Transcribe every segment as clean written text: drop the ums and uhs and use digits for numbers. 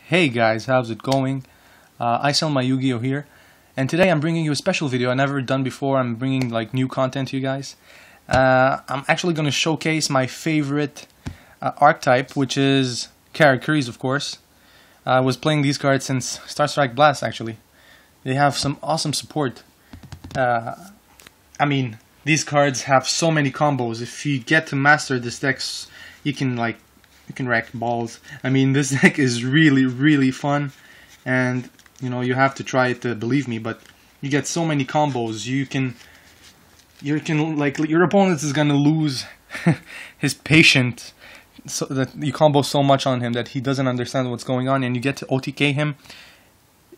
Hey guys, how's it going? I sell my Yu-Gi-Oh here, and today I'm bringing you a special video I've never done before. I'm bringing like new content to you guys. I'm actually going to showcase my favorite archetype, which is Karakuri's, of course. I was playing these cards since Star Strike Blast, actually. They have some awesome support. These cards have so many combos. If you get to master this deck, you can wreck balls. This deck is really fun, and you have to try it to believe me. But you get so many combos. Your opponent is gonna lose his patience, so that you combo so much on him that he doesn't understand what's going on, and you get to OTK him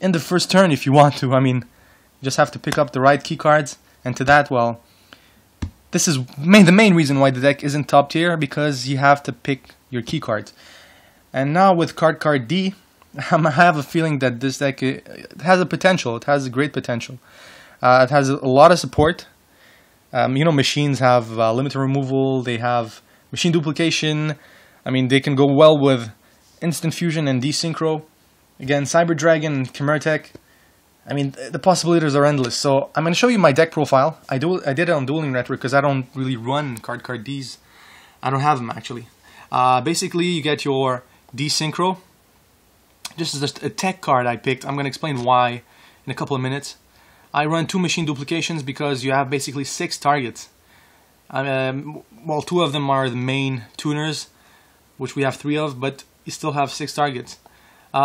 in the first turn if you want to. You just have to pick up the right key cards, and to that, well, this is the main reason why the deck isn't top tier, because you have to pick your key cards. And now with card D, I have a feeling that this deck it has a potential. It has a great potential. It has a lot of support. Machines have limited removal. They have machine duplication. They can go well with instant fusion and desynchro. Again, Cyber Dragon and Chimera Tech. The possibilities are endless. So I'm going to show you my deck profile. I did it on Dueling Network because I don't really run card Ds. I don't have them actually. Basically, you get your desynchro. This is just a tech card I picked. I'm going to explain why in a couple of minutes. I run 2 machine duplications because you have basically 6 targets. Well, 2 of them are the main tuners, which we have 3 of, but you still have 6 targets.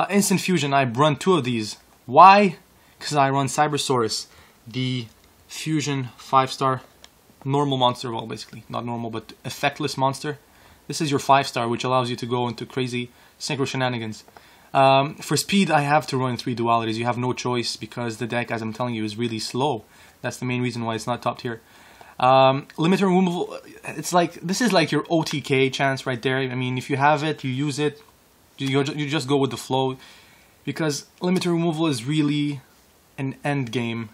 Instant fusion, I run 2 of these. Why? Because I run Cybersaurus, the fusion 5-star normal monster. Well, basically not normal, but effectless monster. This is your 5-star, which allows you to go into crazy synchro shenanigans. For speed, I have to run 3 dualities. You have no choice because the deck, as I'm telling you, is really slow. That's the main reason why it's not top tier. Limiter removal, this is like your OTK chance right there. If you have it, you use it. You just go with the flow, because limiter removal is really an end game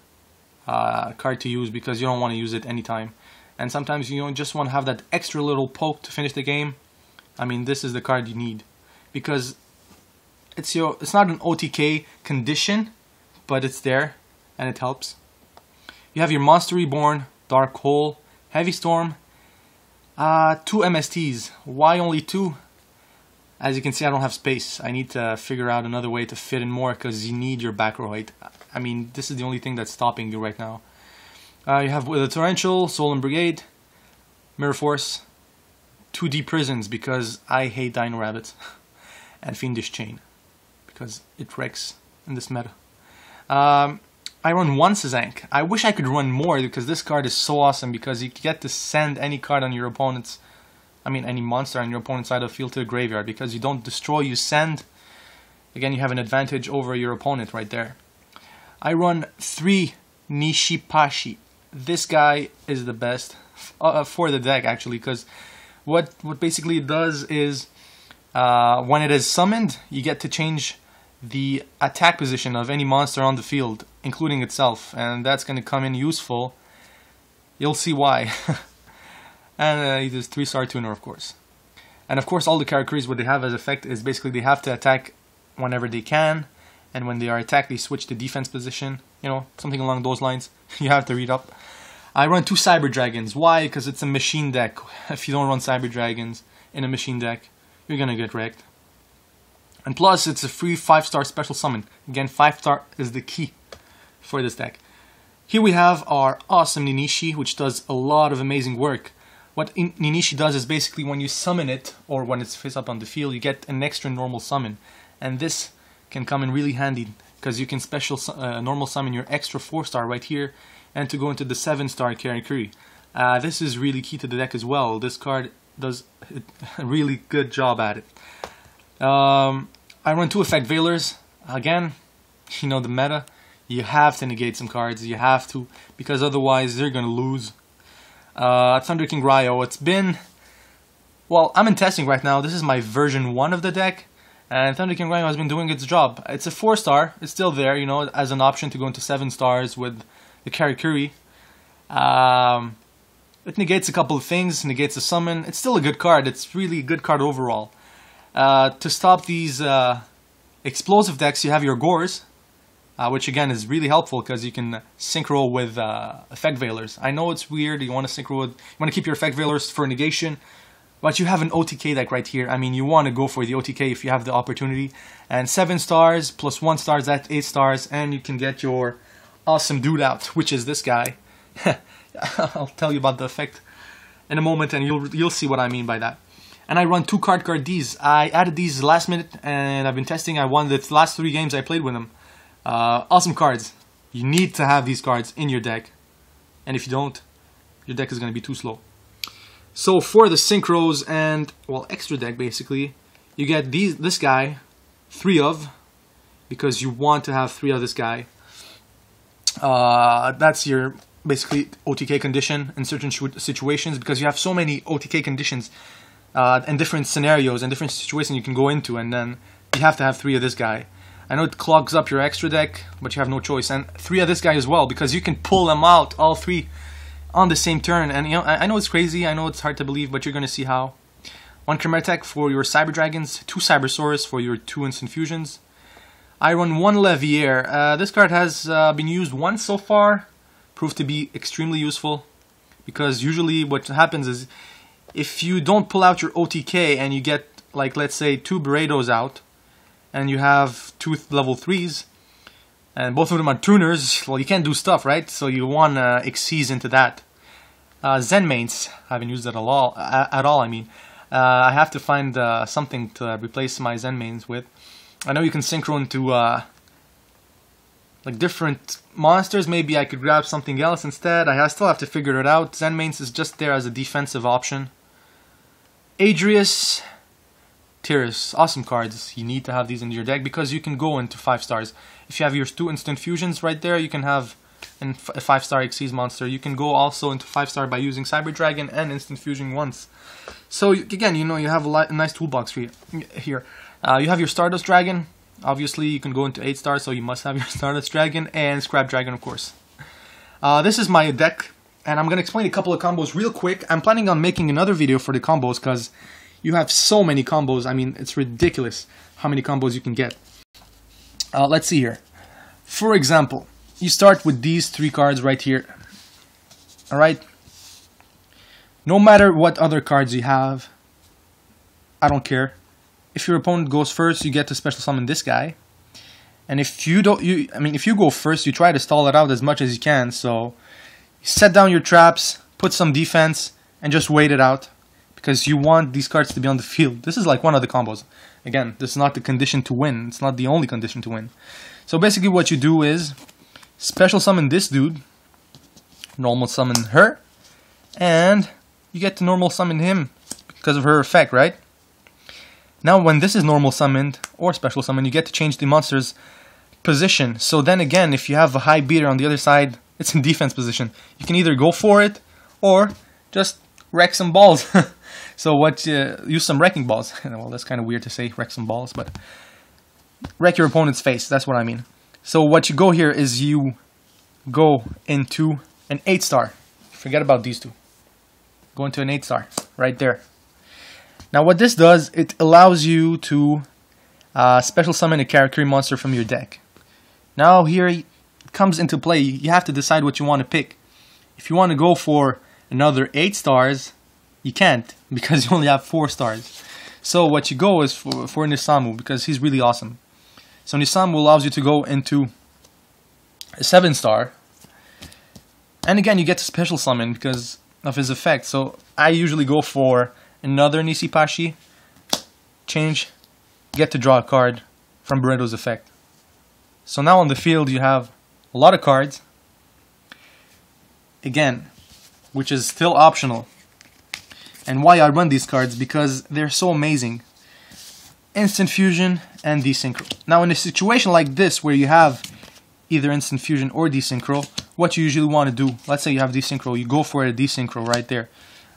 card to use, because you don't want to use it anytime. And sometimes you just want to have that extra little poke to finish the game. This is the card you need, because it's not an OTK condition, but it's there and it helps. You have your Monster Reborn, Dark Hole, Heavy Storm, 2 MSTs. Why only 2? As you can see, I don't have space. I need to figure out another way to fit in more, because you need your back row height. This is the only thing that's stopping you right now. You have the Torrential, Solemn Brigade, Mirror Force, 2 Deep Prisons, because I hate Dino Rabbits, and Fiendish Chain, because it wrecks in this meta. I run 1 Sazank. I wish I could run more, because this card is so awesome, because you get to send any card on your opponent's, any monster on your opponent's side of the field to the graveyard, because you don't destroy, you send. Again, you have an advantage over your opponent right there. I run 3 Nishipashi. This guy is the best for the deck, actually, because what basically it does is when it is summoned, you get to change the attack position of any monster on the field, including itself, and that's going to come in useful. You'll see why. And it is 3-star tuner, of course. And of course, all the Karakuris, what they have as effect is basically they have to attack whenever they can, and when they are attacked, they switch to defense position. Something along those lines. You have to read up. I run 2 Cyber Dragons. Why? Because it's a machine deck. If you don't run Cyber Dragons in a machine deck, you're gonna get wrecked. And plus, it's a free 5-star special summon. Again, 5-star is the key for this deck. Here we have our awesome Ninishi, which does a lot of amazing work. What Ninishi does is basically when you summon it, or when it's face up on the field, you get an extra normal summon. And this can come in really handy, because you can special normal summon your extra 4-star right here, and to go into the 7-star Karakuri. This is really key to the deck as well. This card does a really good job at it. I run 2 Effect Veilers. Again, the meta. You have to negate some cards. You have to, because otherwise they're going to lose. Thunder King Ryo. It's been... Well, I'm in testing right now. This is my version 1 of the deck. And Thunder King Ryo has been doing its job. It's a 4-star. It's still there, as an option to go into 7 stars with the Karakuri. It negates a couple of things. Negates a summon. It's still a good card. It's really a good card overall. To stop these explosive decks, you have your Gores, which again is really helpful because you can synchro with effect veilers. I know it's weird, you want to synchro with, you want to keep your effect veilers for negation, but you have an OTK deck right here. I mean, you want to go for the OTK if you have the opportunity. And 7 stars plus 1 star, that's 8 stars, and you can get your awesome dude out, which is this guy. I'll tell you about the effect in a moment, and you'll see what I mean by that. And I run 2 card Ds. I added these last minute, and I've been testing. I won the last 3 games I played with them. Awesome cards. You need to have these cards in your deck, and if you don't, your deck is going to be too slow. So for the synchros and, well, extra deck basically, you get this guy, 3 of, because you want to have 3 of this guy. That's your basically OTK condition in certain situations, because you have so many OTK conditions and different scenarios and different situations you can go into, and then you have to have 3 of this guy. I know it clogs up your extra deck, but you have no choice. And 3 of this guy as well, because you can pull them out, all 3, on the same turn. And you know, I know it's crazy, I know it's hard to believe, but you're going to see how. 1 Chimera Tech for your Cyber Dragons, 2 Cybersaurus for your 2 Instant Fusions. I run 1 Levier. This card has been used once so far, proved to be extremely useful, because usually what happens is, if you don't pull out your OTK and you get, like, let's say 2 Beredos out, and you have 2 level 3s, and both of them are tuners, well, you can't do stuff, right? So you want to Xyz into that. Zen Mains, I haven't used that at all. I mean, I have to find something to replace my Zen Mains with. I know you can synchro into like different monsters. Maybe I could grab something else instead. I still have to figure it out. Zen Mains is just there as a defensive option. Adrius, Tiras, awesome cards. You need to have these in your deck because you can go into 5 stars. If you have your 2 Instant Fusions right there, you can have a 5-star Xyz monster. You can go also into 5-star by using Cyber Dragon and Instant Fusion once. So again, you know, you have a nice toolbox for you here. You have your Stardust Dragon. Obviously, you can go into 8 stars, so you must have your Stardust Dragon and Scrap Dragon, of course. This is my deck, and I'm going to explain a couple of combos real quick. I'm planning on making another video for the combos because you have so many combos. I mean, it's ridiculous how many combos you can get. Let's see here. For example, you start with these 3 cards right here. Alright? No matter what other cards you have, I don't care. If your opponent goes first, you get to special summon this guy. And if you don't, if you go first, you try to stall it out as much as you can. So, you set down your traps, put some defense, and just wait it out. Because you want these cards to be on the field. This is like one of the combos. Again, this is not the condition to win. It's not the only condition to win. So basically what you do is special summon this dude, normal summon her, and you get to normal summon him because of her effect, right? Now when this is normal summoned or special summon, you get to change the monster's position. So then again, if you have a high beater on the other side, it's in defense position. You can either go for it or just wreck some balls. So use some wrecking balls. Well, that's kind of weird to say, wreck some balls, but wreck your opponent's face, that's what I mean. So what you go here is you go into an 8-star. Forget about these 2. Go into an 8-star, right there. Now what this does, it allows you to special summon a Karakuri monster from your deck. Now here it comes into play. You have to decide what you want to pick. If you want to go for another 8 stars, you can't, because you only have 4 stars. So what you go is for Nisamu, because he's really awesome. So Nisamu allows you to go into a 7-star. And again, you get to special summon because of his effect. So I usually go for another Nisipashi, change, get to draw a card from Beredo's effect. So now on the field you have a lot of cards. Again, which is still optional. And why I run these cards, because they're so amazing. Instant Fusion and Desynchro. Now in a situation like this where you have either Instant Fusion or Desynchro, what you usually want to do, let's say you have Desynchro, you go for a Desynchro right there.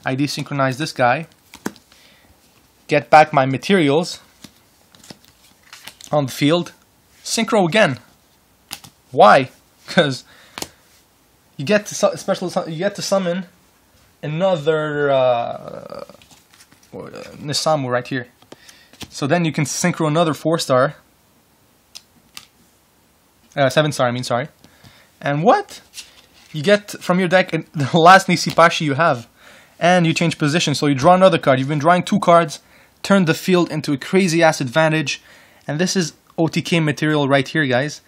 I desynchronize this guy, get back my materials on the field, synchro again. Why? Because you get to summon another Nisamu right here. So then you can synchro another 4-star 7-star, I mean, sorry. And what? You get from your deck the last Nisipashi you have. And you change position, so you draw another card. You've been drawing 2 cards, turn the field into a crazy-ass advantage. And this is OTK material right here, guys.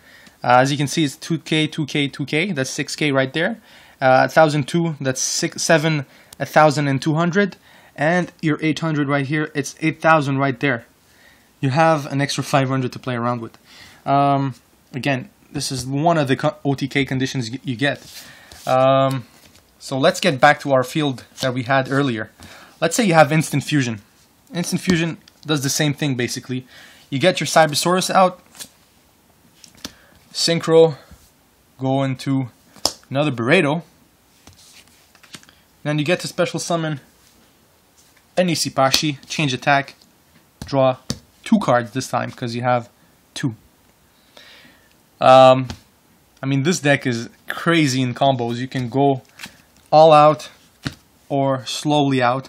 As you can see, it's 2K, 2K, 2K. That's 6K right there. 1002, that's 1,200. And your 800 right here, it's 8,000 right there. You have an extra 500 to play around with. Again, this is one of the OTK conditions you get. So let's get back to our field that we had earlier. Let's say you have Instant Fusion. Instant Fusion does the same thing basically. You get your Cybersaurus out, Synchro, go into another Burrito. Then you get to special summon any Sipashi, change attack, draw 2 cards this time because you have 2. I mean, this deck is crazy in combos. You can go all out or slowly out.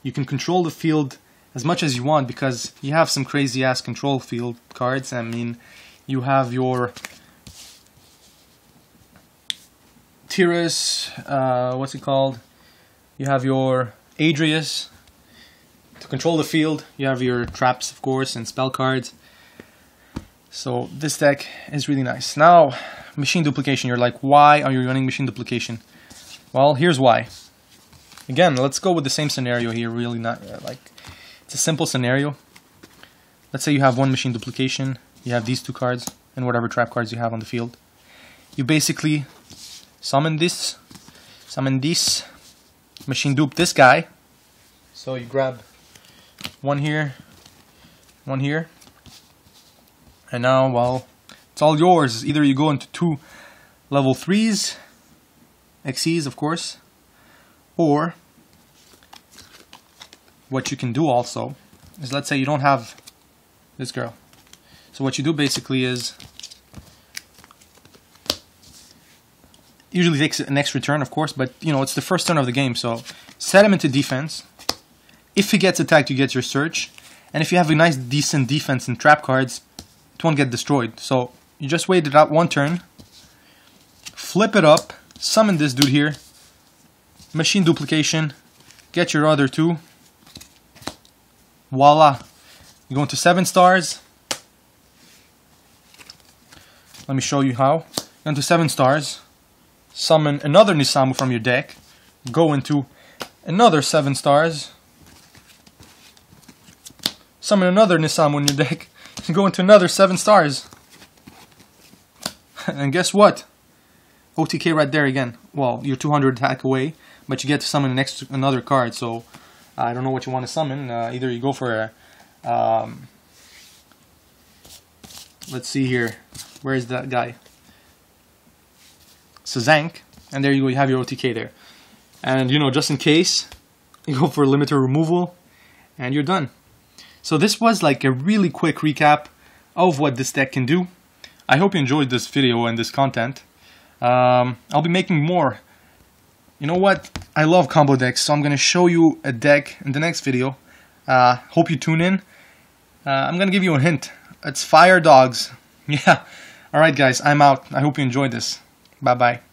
You can control the field as much as you want because you have some crazy ass control field cards. I mean, you have your Tiras, what's it called? You have your Adrius to control the field. You have your traps, of course, and spell cards. So this deck is really nice. Now, machine duplication. You're like, why are you running machine duplication? Well, here's why. Again, let's go with the same scenario here. Really not like it's a simple scenario. Let's say you have 1 machine duplication. You have these 2 cards and whatever trap cards you have on the field. You basically summon this, machine dupe this guy. So you grab 1 here, 1 here. And now, well, it's all yours. Either you go into 2 level 3s, XCs of course, or what you can do also is, let's say you don't have this girl. So what you do basically is, usually takes an extra turn of course, but you know, it's the first turn of the game, so set him into defense. If he gets attacked, you get your search, and if you have a nice decent defense and trap cards, it won't get destroyed. So you just wait it out 1 turn, flip it up, summon this dude here, machine duplication, get your other 2, voila. You go into 7 stars. Let me show you how. Go into 7 stars, summon another Nisamu from your deck, go into another 7 stars, summon another Nisamu in your deck, and go into another 7 stars. And guess what? OTK right there again. Well, you're 200 attack away, but you get to summon another card, so I don't know what you want to summon. Either you go for a... let's see here. Where is that guy? Sazank. And there you go, you have your OTK there. And, you know, just in case, you go for limiter removal, and you're done. So this was like a really quick recap of what this deck can do. I hope you enjoyed this video and this content. I'll be making more. You know what? I love combo decks, so I'm going to show you a deck in the next video. Hope you tune in. I'm going to give you a hint. It's Fire Dogs. Yeah. Alright guys, I'm out. I hope you enjoyed this. Bye bye.